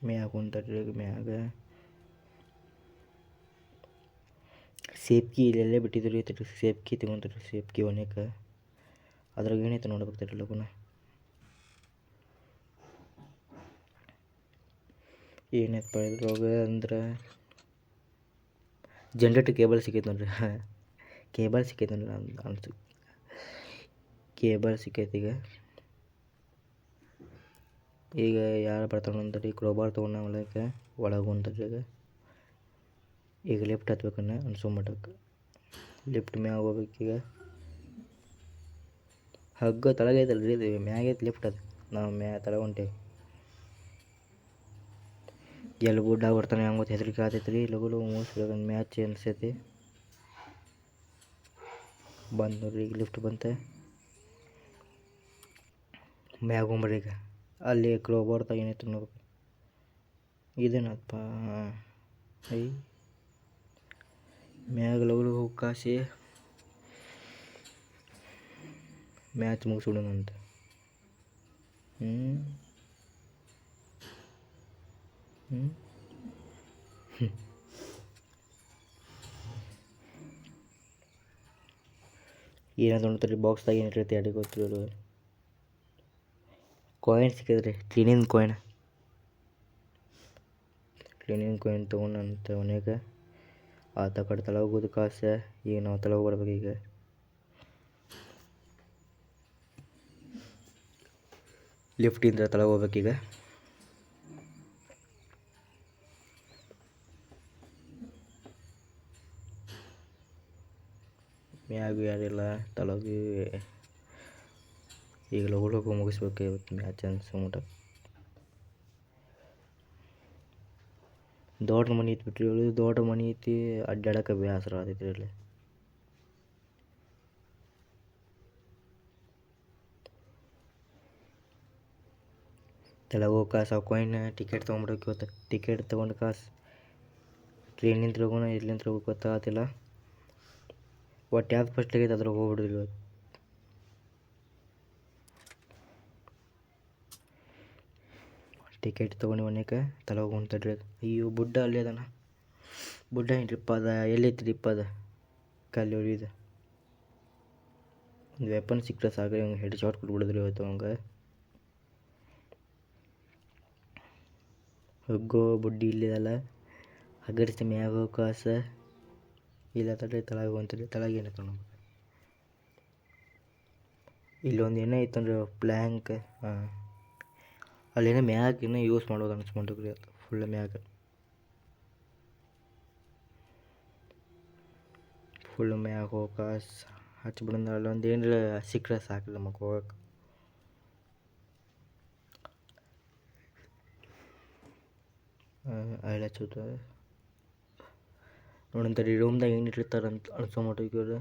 ಮ್ಯಾಗ ಕುಂತಡ್ರಿ ಮ್ಯಾಗ ಸೇಫ್ಕಿ ಇಲ್ಲೆಲ್ಲೇ ಬಿಟ್ಟಿದ್ರಿ ಸೇಫ್ಕಿ ತಗೊಂತಡ್ರಿ ಸೇಫ್ಕಿ ಒನ್ಯಾಕ ಅದ್ರಾಗ ಏನೈತೆ ನೋಡ್ಬೇಕು ತಡ್ರಿ ಲಗುನ ಏನೈತೆ ಇದ್ರೊಳಗೆ ಅಂದ್ರೆ ಜನ್ರೇಟರ್ ಕೇಬಲ್ ಸಿಕ್ಕೈತೆ ನೋಡ್ರಿ ಕೇಬಲ್ ಸಿಕ್ಕೈತೆ ನೋಡ್ರಿ ಅನ್ಸು ಕೇಬಲ್ ಸಿಕ್ಕೈತೆ ಈಗ ಯಾರು ಬರ್ತಾನೆ ಅಂತಾರೆ ಕ್ರೋಬಾರ್ ತೊಗೊಂಡು ಒಳಗೆ ಹೊಂತದ್ರಿ ಈಗ ಲಿಫ್ಟ್ ಹತ್ಬೇಕನ್ನ ಅನ್ಸೋ ಮಟ್ಟಕ್ಕೆ ಲಿಫ್ಟ್ ಮ್ಯಾಗ ಹೋಗ್ಬೇಕೀಗ ಹಗ್ಗ ತಳಗೈತಲ್ರಿ ಇದು ಮ್ಯಾಗೈತೆ ಲಿಫ್ಟ್ ಅದು ನಾವು ತಳಗ ಹೊಂಟೇವಿ ಎಲ್ಲಿ ಬುಡ್ಡ ಬರ್ತಾನೆ ಹೆಂಗೆ ಗೊತ್ತು ಹೆದರಿಕೆ ಆತೈತ್ರಿ ಲಗು ಮುಗಿಸ್ಬೇಕು ಮ್ಯಾಚ್ ಅನ್ಸೈತಿ ಬಂದು ನೋಡ್ರಿ ಈಗ ಲಿಫ್ಟ್ ಬಂತೆ ಮ್ಯಾಗ ಹೋಗ್ಬರ್ರಿ ಈಗ ಅಲ್ಲಿ ಕ್ರೋಬಾರ್ದಾಗ ಏನೈತೆ ನೋಡ್ಬೇಕು ಇದೇನಪ್ಪ ಐ ಮ್ಯಾಗ ಲಗು ಹೋಗಿ ಮ್ಯಾಚ್ ಮುಗಿಸ್ಬಿಡೋಣ ಅಂತ ಏನಂತ ನೋಡ್ತಾರೆ ಬಾಕ್ಸ್ದಾಗ ಏನಿರ್ತೈತಿ ಅಡಿಗೆ ಗೊತ್ತಿರೋದು ಕಾಯಿನ್ ಸಿಕ್ಕಿದ್ರಿ ಕ್ಲೀನಿಂಗ್ ಕಾಯಿನ್ ತೊಗೊಂಡಂತ ಅವನ್ಯಾಗ ಆತ ಕಡೆ ತಳ ಹೋಗೋದು ಕಾಸೆ ಈಗ ನಾವು ತಳ ಬರ್ಬೇಕು ಈಗ ಲಿಫ್ಟಿಂದ ತಳ ಹೋಗ್ಬೇಕೀಗ ಮ್ಯಾಗ ಯಾರಿಲ್ಲ ತಳಗಿ ಈಗ ಲಗು ಮುಗಿಸ್ಬೇಕು ಇವತ್ತು ಮ್ಯಾಚ್ ಅನ್ಸೋ ಮಟ್ಟ ದೊಡ್ಡ ಮನೆ ಐತಿ ಬಿಟ್ರಿ ದೊಡ್ಡ ಮನೆ ಐತಿ ಅಡ್ಡಾಡಕ್ಕೆ ಬೇಸರ ಆತೈತ್ರಿ ಅಲ್ಲಿ ತೆಳಗೆ ಹೋಗಿ ಕಾಸು ಕಾಯಿನ್ ಟಿಕೆಟ್ ತೊಗೊಂಡ್ಬಿಡೋಕೆ ಇವತ್ತು ಟಿಕೆಟ್ ತೊಗೊಂಡು ಕಾಸು ಟ್ರೈನಿಂದ ಹೋಗೋಣ ಇಲ್ಲಿಂದ ಹೋಗೋಕೆ ಗೊತ್ತಾಗತ್ತಿಲ್ಲ ಒಟ್ಟು ಯಾವ್ದು ಫಸ್ಟ್ ಆಗೈತೆ ಅದ್ರಾಗ ಹೋಗ್ಬಿಡಿದ್ರಿ ಇವತ್ತು ಟಿಕೆಟ್ ತೊಗೊಂಡು ಒನ್ಯಾಕ ತಲೆ ಹೋಗ್ತಡ್ರಿ ಅಯ್ಯೋ ಬುಡ್ಡ ಅಲ್ಲೇ ಅದಾನ ಬುಡ್ಡ ಏನು ಟ್ರಿಪ್ ಅದ ಎಲ್ಲೈತಿ ಟ್ರಿಪ್ ಅದ ಕಲ್ಲಿ ಹೊಡಿದು ಒಂದು ವೆಪನ್ ಸಿಕ್ಕರೆ ಸಾಕ್ರಿ ಹಂಗೆ ಹೆಡ್ ಶಾಟ್ ಕೊಟ್ಬಿಡಿದ್ರಿ ಇವತ್ತು ಹಂಗೆ ಹಗ್ಗೋ ಬುಡ್ಡಿ ಇಲ್ಲಿದಲ್ಲ ಹಗರಿಸಿ ಮ್ಯಾಗ ಕಾಸ ಇಲ್ಲ ತಡ್ರಿ ತಳಗೆ ಹೊಂತ್ರಿ ತಳಗೆ ಏನೈತೆ ನೋಡ್ಬೇಕು ಇಲ್ಲೊಂದು ಏನೋ ಐತನ್ರಿ ಪ್ಲ್ಯಾಂಕ್ ಅಲ್ಲೇನೋ ಮ್ಯಾಗ ಇನ್ನೂ ಯೂಸ್ ಮಾಡೋದು ಅನ್ಸ್ಕೊಂಡ್ರಿ ಅದು ಫುಲ್ ಮ್ಯಾಗ ಫುಲ್ ಮ್ಯಾಗ ಹೋಗಕ್ಕೆ ಹಚ್ಬಿಡಂದ್ರೆ ಅಲ್ಲೊಂದು ಏನಾರ ಸಿಕ್ಕರೆ ಸಾಕು ನಮಗೆ ಹೋಗಕ್ಕೆ. ಆಯಿಲ್ ಹಚ್ಚೋದು ನೋಡಂತಾರೆ ರೂಮ್ದಾಗ ಏನು ಇಟ್ಟಿರ್ತಾರಂತ ಅನ್ಸೋಮಟ್ಟಿಗೆ ಇವ್ರು.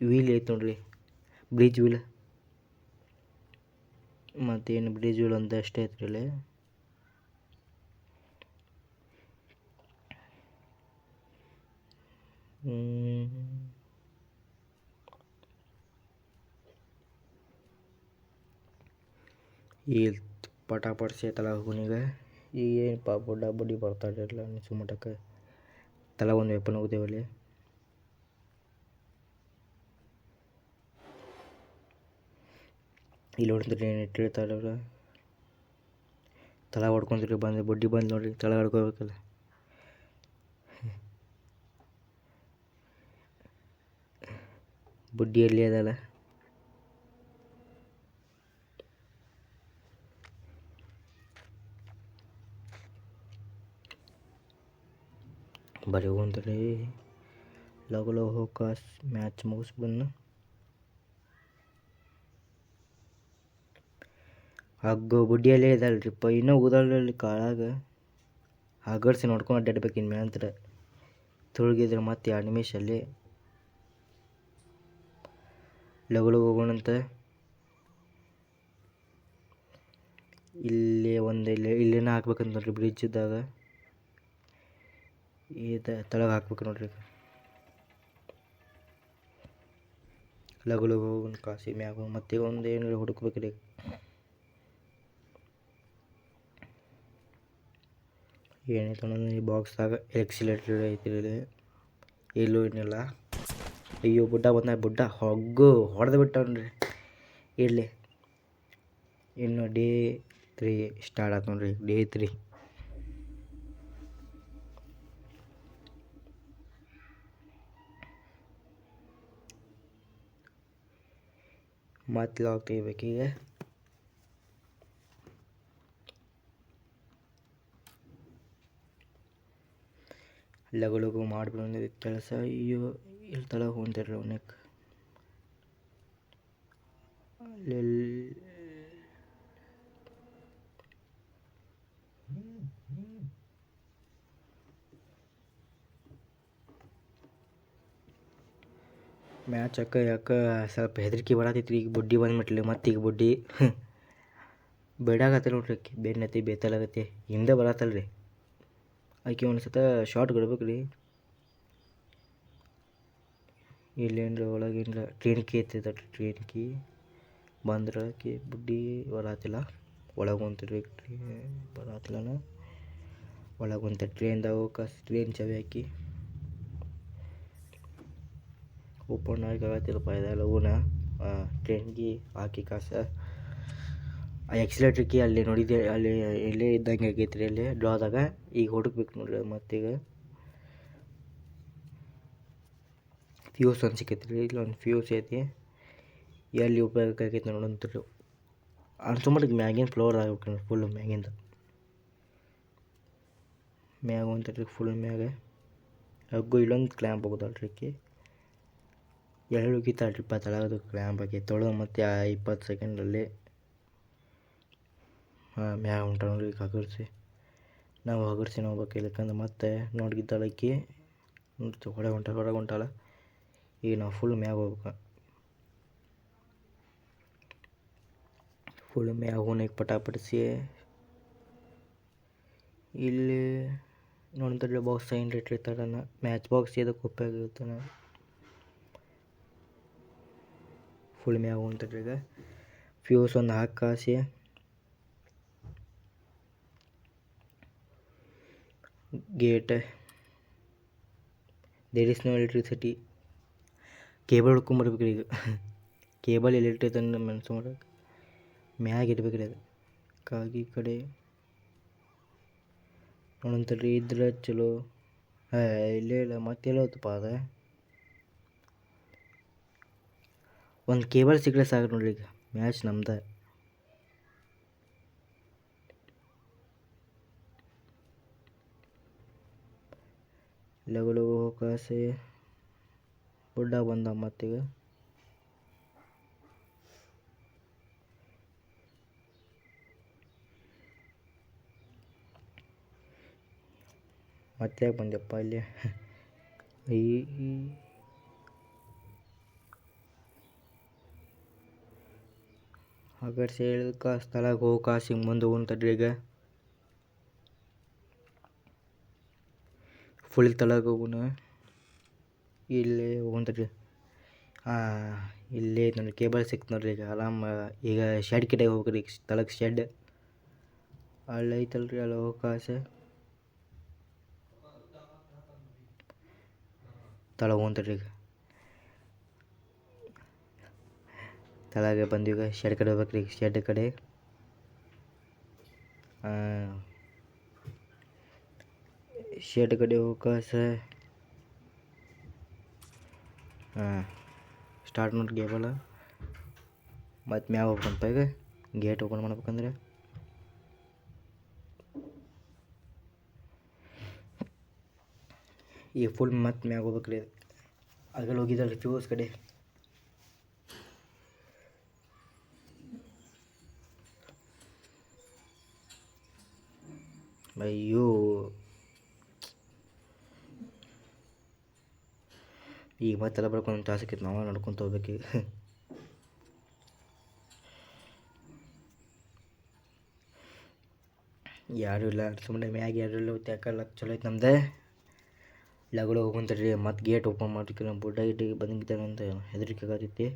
ವೀಲ್ ಐತೆ ನೋಡ್ರಿ, ಬ್ರಿಡ್ಜ್ ವೀಲ್. ಮತ್ತೇನು ಬ್ರಿಡ್ಜ್ ವೀಲ್ ಒಂದು ಅಷ್ಟೇ ಐತ್ರಿ ಇಲ್ಲಿ. ಈ ಪಟಾಪಟ್ ಸೇತಲ್ಲ ಹೋಗೋನೀಗ. ಈಗ ಏನಪ್ಪ ಬುಡ್ಡ ಬುಡ್ಡಿ ಬರ್ತಾಯಿರಲಿಲ್ಲ ಅನಿಸು ಮಟ್ಟಕ್ಕೆ ತಲೆ ಒಂದು ವೆಪನ್ ಹೋಗ್ತೇವಲ್ಲಿ. ಇಲ್ಲಿ ಹೊಡ್ತಾರೆ ಏನು ಇಟ್ಟಿರ್ತಾರೆ ಅವ್ರು. ತಲೆ ಹೊಡ್ಕೊಂತೀರಿ ಬಂದು ಬುಡ್ಡಿ ಬಂದು ನೋಡ್ರಿ, ತಲೆ ಹೊಡ್ಕೋಬೇಕಲ್ಲ. ಬುಡ್ಡಿ ಎಲ್ಲಿ ಅದಲ್ಲ. ಬರೀ ಹೋಗ್ತಾರೆ ಲಗು ಲಗು ಹೋಗ ಮ್ಯಾಚ್ ಮುಗಿಸ್ಬಿಡೋಣ. ಹಗ್ಗ ಬುಡ್ಡಿಯಲ್ಲೇ ಇದಲ್ರಿಪ್ಪ, ಇನ್ನೂ ಊದಲ್ಲಿ ಕಾಳಾಗ ಹಗಡ್ಸಿ ನೋಡ್ಕೊಂಡು ಅಡ್ಡಾಡ್ಬೇಕು. ಇನ್ನು ಮ್ಯಾಂತ್ರ ತುಳ್ಗಿದ್ರೆ ಮತ್ತೆ 2 ನಿಮಿಷಲ್ಲಿ ಲಗು ಲಗು ಹೋಗೋಣಂತ. ಇಲ್ಲೇನ ಹಾಕ್ಬೇಕಂತ ನೋಡ್ರಿ, ಬ್ರಿಡ್ಜ್ ಇದ್ದಾಗ ತಳಗೆ ಹಾಕ್ಬೇಕು ನೋಡ್ರಿ. ಲಗು ಲಗು ಹೋಗೋಣ ಕಾಸಿ ಮ್ಯಾಗ. ಮತ್ತೆ ಒಂದು ಏನಾರ ಹುಡುಕ್ಬೇಕ್ರಿ. ಏನೈತೆ ಅನ್ನೋದು ಈ ಬಾಕ್ಸ್ದಾಗ ಎಕ್ಸಿಲೇಟರ್ ಐತಿ. ಎಲ್ಲೂ ಏನಿಲ್ಲ. ಅಯ್ಯೋ ಬುಡ್ಡ ಬಂದ, ಬುಡ್ಡ ಹೊಗ್ಗು ಹೊಡೆದು ಬಿಟ್ಟವನ್ರಿ. ಇರಲಿ, ಇನ್ನು ಡೇ 3 ಸ್ಟಾರ್ಟ್ ಆಯ್ತು ನೋಡ್ರಿ. ಡೇ 3 ಮತ್ತೆ ಲಾಕ್ ತೆಗಿಬೇಕೀಗ. ಲಗು ಲಗು ಮಾಡ್ಬಿಡೋದು ಕೆಲಸ. ಅಯ್ಯೋ ಇಲ್ಲಿ ತಳ ಹೊಂತೀರಿ ಅವನಕ್ಕೆ. ಮ್ಯಾಚ್ ಯಾಕೆ ಸ್ವಲ್ಪ ಹೆದರಿಕೆ ಬರತೈತ್ರಿ. ಈಗ ಬುಡ್ಡಿ ಬಂದ್ಬಿಟ್ಲಿ, ಮತ್ತೆ ಈಗ ಬುಡ್ಡಿ ಬೇಡಾಗತ್ತೆ ನೋಡ್ರಿ. ಬೆನ್ನತ್ತಿ ಬೇತಲಾಗತ್ತೆ, ಹಿಂದೆ ಬರತ್ತಲ್ರಿ. ಆಕೆ ಒಂದು ಸತ ಶಾರ್ಟ್ ಕೊಡ್ಬೇಕು ರೀ. ಇಲ್ಲೇನ್ರಿ ಒಳಗೇನ್ರ ಟ್ರೈನ್ ಕೀ ಐತದ, ಟ್ರೈನ್ ಕೀ ಬಂದ್ರೆ ಆಕೆ ಬುಡ್ಡಿ ಬರತ್ತಿಲ್ಲ. ಒಳಗೆ ಹೊಂತಿರ್ರಿ, ಬರತ್ತಿಲ್ಲನ ಒಳಗೆ ಹೊಂತ ಟ್ರೈನ್ದಾಗ ಹೋಗಕ್ಕೆ ಟ್ರೈನ್ ಚಾವಿ ಹಾಕಿ ಓಪನ್ ಆಗತ್ತಿಲ್ಲಪ್ಪ ಇದೆಲ್ಲ ಊನ. ಟ್ರೈನ್ಗೆ ಹಾಕಿ ಕಾಸ ಎಕ್ಸಿಲೇಟರ್ ಕೀ ಅಲ್ಲಿ ನೋಡಿದ್ದೆ, ಅಲ್ಲಿ ಎಲ್ಲೇ ಇದ್ದಂಗೆ ಆಗೈತ್ರಿ ಅಲ್ಲಿ ಡ್ರಾದಾಗ. ಈಗ ಹುಡುಕ್ಬೇಕು ನೋಡ್ರಿ. ಮತ್ತೀಗ ಫ್ಯೂಸ್ ಒಂದು ಸಿಕ್ಕೈತ್ರಿ. ಇಲ್ಲೊಂದು ಫ್ಯೂಸ್ ಐತಿ, ಎಲ್ಲಿ ಉಪಯೋಗಕ್ಕೆ ಆಗೈತೆ ನೋಡಂತ್ರಿ. ಅನ್ಸೋಮಟ್ಟಿಗೆ ಮ್ಯಾಗಿನ ಫ್ಲೋರ್ ಆಗ್ಬೇಕು, ಫುಲ್ ಮ್ಯಾಗಿಂದ ಮ್ಯಾಗ ಹೊಂತೈತ್ರಿ. ಫುಲ್ ಮ್ಯಾಗ ಹಗ್ಗು ಇಲ್ಲೊಂದು ಕ್ಲ್ಯಾಂಪ್ ಹೋಗೋದಲ್ರಿ. ಎರಡು ಗೀತಾಳ್ರಿಪ್ಪ ತಳಗದು ಕ್ಲ್ಯಾಂಪ್ ಆಗಿ ತೊಳೆದು ಮತ್ತೆ 20 ಸೆಕೆಂಡಲ್ಲಿ ಮ್ಯಾಗ ಹೊಂಟ ನೋಡ್ರಿ. ಈಗ ಹಗರ್ಸಿ ನಾವು ಹೋಗ್ಬೇಕು. ಇಲ್ಲಕಂದ್ರೆ ಮತ್ತೆ ನೋಡ್ಗಿದ್ದಾಳಕ್ಕಿ ನೋಡ್ತೀವಿ ಹೊರಗೆ ಹೊಂಟಾಳ. ಈಗ ನಾವು ಫುಲ್ ಮ್ಯಾಗ ಹೋಗ್ಬೇಕು. ಫುಲ್ ಮ್ಯಾಗ ಹೋಗಿ ಪಟಾಪಡಿಸಿ ಇಲ್ಲಿ ನೋಡಿದ್ರೆ ಬಾಕ್ಸ್ ಸೈನ್ ಇಟ್ಟಿರ್ತಾರ. ಮ್ಯಾಚ್ ಬಾಕ್ಸ್ ಇದಕ್ಕೆ ಉಪಯೋಗ ಇರ್ತಾನೆ. ಫುಲ್ ಮ್ಯಾಗ ಹೊಂಟ್ರಿ. ಈಗ ಫ್ಯೂಸ್ ಒಂದು ಹಾಕಿ gate there is no electricity. Cable ಹುಡ್ಕೊಂಬರ್ಬೇಕ್ರಿ. ಈಗ ಕೇಬಲ್ ಎಲೆಕ್ಟ್ರಿಕ್ ತಂದು ಮೆನ್ಸು ಮಾಡೋಕೆ ಮ್ಯಾಗ ಇಡ್ಬೇಕ್ರಿ. ಅದು ಕಾಗಿ ಕಡೆ ನೋಡಂತಲ್ರಿ. ಇದ್ರೆ ಚಲೋ. ಇಲ್ಲೇ ಇಲ್ಲ, ಮತ್ತೆಲ್ಲ ಹೋತಪ್ಪ ಅದ. ಒಂದು ಕೇಬಲ್ ಸಿಕ್ಕರೆ ಸಾಕು ನೋಡ್ರಿ. ಈಗ ಮ್ಯಾಚ್ ನಮ್ದು. ಲಗು ಲಗು ಹೋಗಾಸೆ ಬುಡ್ಡ ಬಂದ ಮತ್ತೀಗ ಮತ್ತೆ ಬಂದೆಪ್ಪ ಇಲ್ಲಿ ಈ ಅಗರ್ ಹೇಳಿದಕ್ಕೆ ಸ್ಥಳಕ್ಕೆ ಹೋಗಕ್ಕೆ ಹಿಂಗೆ ಮುಂದೆ ಹೋಗ್ತಡ್ರಿ ಈಗ ಫುಲ್ ತಳಗೆ ಹೋಗೋಣ ಇಲ್ಲಿ ಹೋಗ್ತಡ್ರಿ ಇಲ್ಲಿ ನೋಡಿ ಕೇಬಲ್ ಸಿಕ್ತು ನೋಡ್ರಿ ಈಗ ಆರಾಮ್ ಈಗ ಶೆಡ್ ಕಿಟೆ ಹೋಗ್ರಿ ತಳಗೆ ಶೆಡ್ ಅಲ್ಲಿ ಐತಲ್ರಿ ಅಲ್ಲಿ ಹೋಗಕ್ಕೆ ತಳ ಹೋಗ್ತಡ್ರಿ ಈಗ ತಳಗೆ ಬಂದೀಗ ಶೆಡ್ ಕಡೆ ಹೋಗ್ಬೇಕ್ರಿ ಶೆಡ್ ಕಡೆ ಶೆಡ್ ಕಡೆ ಹೋಗಕ್ಕೆ ಸ್ಟಾರ್ಟ್ ನೋಡಿ ಕೇಬಲ್ ಮತ್ತು ಮ್ಯಾಗ ಹೋಗ್ಬೇಕಂತ ಈಗ ಗೇಟ್ ಓಪನ್ ಮಾಡ್ಬೇಕಂದ್ರೆ ಈಗ ಫುಲ್ ಮತ್ತೆ ಮ್ಯಾಗ ಹೋಗ್ಬೇಕ್ರಿ ಆಗಲ್ಲಿ ಹೋಗಿದ್ದಲ್ರಿ ಫ್ಯೂಸ್ ಕಡೆ ಅಯ್ಯೋ ಈಗ ಮತ್ತೆಲ್ಲ ಬರ್ಕೊಂಡು ತಾಸಕ್ಕಿತ್ತು ನಾವು ನಡ್ಕೊತ ಹೋಗ್ಬೇಕು ಯಾರು ಇಲ್ಲ ಸುಮ್ಮನೆ ಮ್ಯಾಗ ಯಾರು ಇಲ್ಲ ಯಾಕಲ್ಲ ಚಲೋ ಐತೆ ನಮ್ದು ಲಗಡೆ ಹೋಗ್ಕೊಂತೀರಿ ಮತ್ತು ಗೇಟ್ ಓಪನ್ ಮಾಡ್ಲಿಕ್ಕೆ ನಮ್ಮ ಬುಡ್ಡ ಗಿಟ್ಟಿಗೆ ಬಂದಿದ್ದಾನೆ ಅಂತ ಹೆದರಿಕೆ ಆಗತೈತಿ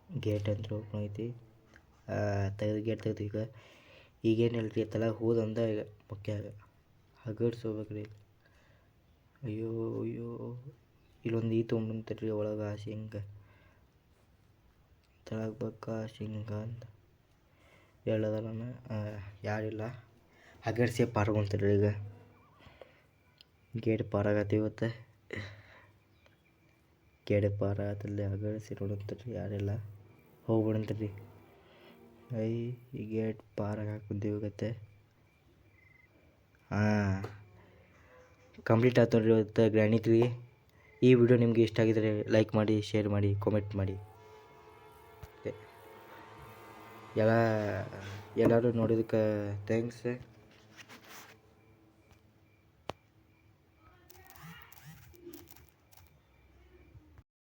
ಗೇಟ್ ಅಂತ ಓಪನ್ ಐತಿ ತೆಗೆದು ಗೇಟ್ ತೆಗೆದು ಈಗೇನಿಲ್ಲ ರೀ ತಲೆ ಹೋದಂದ ಈಗ ಮುಖ್ಯ ಹಗಡ್ಸ್ ಹೋಗ್ಬೇಕ್ರಿ ಅಯ್ಯೋ ಅಯ್ಯೋ ಇಲ್ಲೊಂದು ತೊಗೊಂಬಂತರಿ ಒಳಗೆ ಹಿಂಗೆ ತಳಗೆ ಬಕ್ಕ ಹಿಂಗೆ ಅಂತ ಹೇಳೋದಲ್ಲ ಯಾರಿಲ್ಲ ಹಗಡ್ಸೆ ಪಾರ್ಗೊಂತೀರಿ ಈಗ ಗೇಟ್ ಪಾರಾಗತ್ತೆ ಇವತ್ತು ಗೇಟ್ ಪಾರ ಆತಲ್ಲಿ ಹಗಡ್ಸಿ ನೋಡಂತೀರಿ ಯಾರಿಲ್ಲ ಹೋಗ್ಬಿಡಂತೀರಿ ಈ ಗೇಟ್ ಪಾರಾಗ ಹಾಕೊಂತೀವಿ ಇವತ್ತೆ ಕಂಪ್ಲೀಟ್ ಆಯ್ತು ನೋಡ್ರಿ ಇವತ್ತು ಗ್ರ್ಯಾನಿ 3 ಈ ವಿಡಿಯೋ ನಿಮಗೆ ಇಷ್ಟ ಆಗಿದರೆ ಲೈಕ್ ಮಾಡಿ ಶೇರ್ ಮಾಡಿ ಕಾಮೆಂಟ್ ಮಾಡಿ ಎಲ್ಲರೂ ನೋಡೋದಕ್ಕೆ ಥ್ಯಾಂಕ್ಸ್